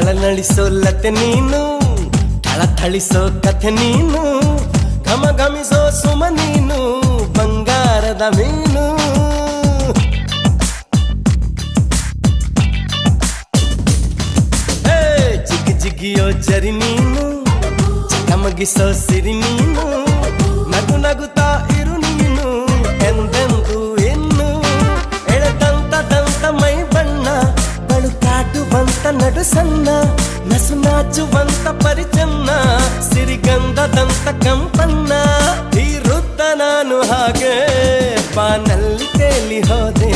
ಥಳನಳಿಸೋ ಲತೆ ನೀನು, ಥಳಿಸೋ ಕಥೆ ನೀನು, ಘಮ ಘಮಿಸೋ ಸುಮ ನೀನು, ಬಂಗಾರದ ಮೀನು. ಜಿಗಿ ಜಿಗಿಯೋ ಜರಿ ನೀನು, ಚಕಮಗಿಸೋ ಸಿರಿ ನೀನು, ನಗು ನಗುತ್ತಾ ಇರು ನೀನು ಎಂದೆಂದು ಇನ್ನು. ಎಳೆದಂತ ಮೈ ಬಣ್ಣ, ಬಳುಕಾಟುವಂತ ನಡು ಸಣ್ಣ, ನಸು ನಾಚುವಂತ ಪರಿಚನ್ನ, ಸಿರಿಗಂಧದಂತ ಕಂಪನ್ನ. ಈ ವೃತ್ತ ನಾನು ಹಾಗೆ ಬಾನಲ್ಲಿ ತೇಲಿ ಹೋದೆ,